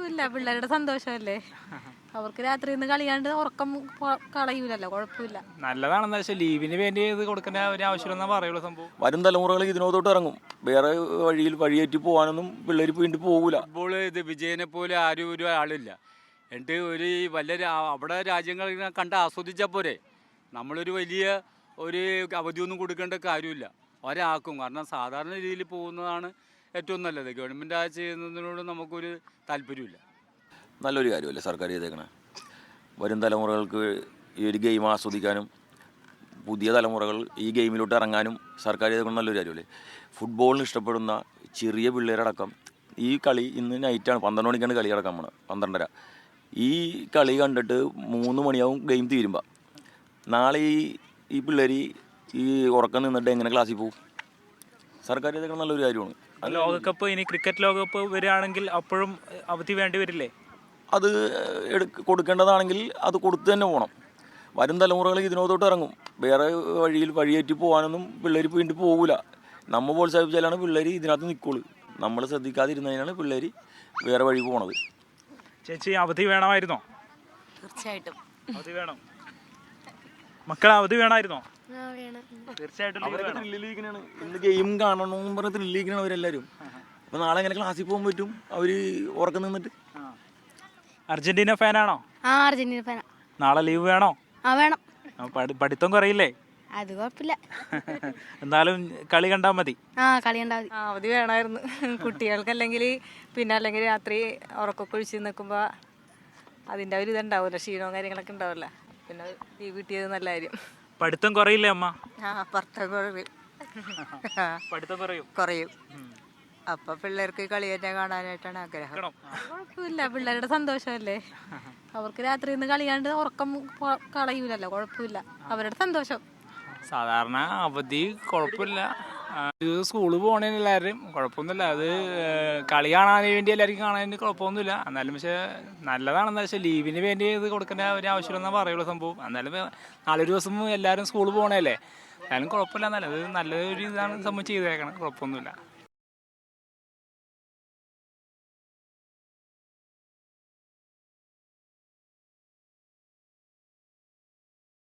കുഴപ്പമില്ല, പിള്ളേരുടെ സന്തോഷമല്ലേ. അവർക്ക് രാത്രി ഇന്ന് കളിയാണ്ട് ഉറക്കം കളയൂലല്ലോ, കുഴപ്പമില്ല. നല്ലതാണെന്ന് വെച്ചാൽ ലീവിന് വേണ്ടി ഇത് കൊടുക്കേണ്ട ഒരു ആവശ്യമെന്നാ പറയുള്ളൂ സംഭവം. വരും തലമുറകൾ ഇതിനോട്ടോട്ട് ഇറങ്ങും. വേറെ വഴിയേറ്റി പോകാനൊന്നും പിള്ളേർ വീണ്ടും പോകൂല. ഫുട്ബോൾ ഇത് വിജയനെ പോലെ ആരും ഒരു ആളില്ല. എന്നിട്ട് ഒരു അവിടെ രാജ്യങ്ങൾ കണ്ട് ആസ്വദിച്ചാൽ പോരെ. നമ്മളൊരു വലിയ ഒരു അവധിയൊന്നും കൊടുക്കേണ്ട കാര്യമില്ല. ഒരാൾക്കും കാരണം സാധാരണ രീതിയിൽ പോകുന്നതാണ് ഏറ്റവും നല്ലത്. ഗവൺമെൻറ് ആ ചെയ്യുന്നതിനോട് നമുക്കൊരു താല്പര്യമില്ല. നല്ലൊരു കാര്യമല്ലേ സർക്കാർ ചെയ്തേക്കണേ. വരും തലമുറകൾക്ക് ഈ ഒരു ഗെയിം ആസ്വദിക്കാനും പുതിയ തലമുറകൾ ഈ ഗെയിമിലോട്ട് ഇറങ്ങാനും സർക്കാർ ചെയ്തേക്കുന്ന നല്ലൊരു കാര്യമല്ലേ. ഫുട്ബോളിന് ഇഷ്ടപ്പെടുന്ന ചെറിയ പിള്ളേരടക്കം ഈ കളി ഇന്ന് നൈറ്റാണ്, 12 മണിക്കാണ് കളി കിടക്കാൻ പോണത്, 12:30. ഈ കളി കണ്ടിട്ട് 3 മണിയാവും ഗെയിം തീരുമ്പോൾ. നാളെ ഈ പിള്ളേർ ഈ ഉറക്കം നിന്നിട്ട് എങ്ങനെ ക്ലാസ്സിൽ പോകും? സർക്കാർ ചെയ്തേക്കുന്ന നല്ലൊരു കാര്യമാണ്. ലോകകപ്പ്, ഇനി ക്രിക്കറ്റ് ലോകകപ്പ് വരികയാണെങ്കിൽ അപ്പോഴും അവധി വേണ്ടി വരില്ലേ? അത് കൊടുക്കേണ്ടതാണെങ്കിൽ അത് കൊടുത്തു തന്നെ പോകണം. വരും തലമുറകൾ ഇതിനോട്ടോട്ട് ഇറങ്ങും. വേറെ വഴിയേറ്റി പോകാനൊന്നും പിള്ളേർ വീണ്ടും പോകില്ല. നമ്മൾ പ്രോത്സാഹിപ്പിച്ചാലാണ് പിള്ളേർ ഇതിനകത്ത് നിൽക്കുള്ളൂ. നമ്മൾ ശ്രദ്ധിക്കാതിരുന്നതിനാണ് പിള്ളേർ വേറെ വഴി പോണത്. ചേച്ചി, അവധി വേണമായിരുന്നോ? തീർച്ചയായിട്ടും അവധി വേണം. മക്കൾ അവധി വേണമായിരുന്നോ? തീർച്ചയായിട്ടും. ഇന്ന് ഗെയിം കാണണമെന്നും പറഞ്ഞ് ത്രില്ലിരിക്കണം അവരെല്ലാവരും. അപ്പോൾ നാളെ എങ്ങനെ ക്ലാസ്സിൽ പോകാൻ പറ്റും അവർ ഉറക്കം നിന്നിട്ട്? അർജന്റീന ഫാനാണോ? അർജന്റീന ഫാനാ. നാളെ ലീവ് വേണോ? വേണം. പഠിത്തം കുറയില്ലേ? അത് കുഴപ്പമില്ല. എന്നാലും കളി കണ്ടാൽ മതി. കളി കണ്ടാൽ മതി. അവധി വേണമായിരുന്നു കുട്ടികൾക്ക്. അല്ലെങ്കിൽ രാത്രി ഉറക്കൊക്കെ ഒഴിച്ച് നിൽക്കുമ്പോൾ അതിൻ്റെ ഒരു ഇതുണ്ടാവില്ല, ക്ഷീണവും കാര്യങ്ങളൊക്കെ ഉണ്ടാവില്ല. പിന്നെ ലീവ് കിട്ടിയത് നല്ല കാര്യം. പഠിത്തം കുറയില്ലേ അമ്മ? പഠിത്തം കുറയും. അപ്പൊ പിള്ളേർക്ക് കളി തന്നെ കാണാനായിട്ടാണ് ആഗ്രഹം. കുഴപ്പമില്ല, പിള്ളേരുടെ സന്തോഷമല്ലേ. അവർക്ക് രാത്രി ഇന്ന് കളിയാണ്ട് ഉറക്കം കളയൂലല്ലോ, കുഴപ്പമില്ല. അവരുടെ സന്തോഷം. സാധാരണ അവധി കുഴപ്പമില്ല. സ്കൂളിൽ പോകണേന് എല്ലാവരും കുഴപ്പമൊന്നുമില്ല. അത് കളി കാണാൻ വേണ്ടി എല്ലാവർക്കും കാണാൻ കുഴപ്പമൊന്നുമില്ല. എന്നാലും പക്ഷേ നല്ലതാണെന്ന് വെച്ചാൽ ലീവിന് വേണ്ടി ഇത് കൊടുക്കേണ്ട ഒരു ആവശ്യമെന്നാ പറയുള്ളൂ സംഭവം. എന്നാലും 4 ദിവസം എല്ലാവരും സ്കൂളിൽ പോകണല്ലേ, എന്നാലും കുഴപ്പമില്ല. നല്ലത് നല്ലൊരു ഇതാണ് സംഭവം ചെയ്തേക്കണം, കുഴപ്പമൊന്നുമില്ല.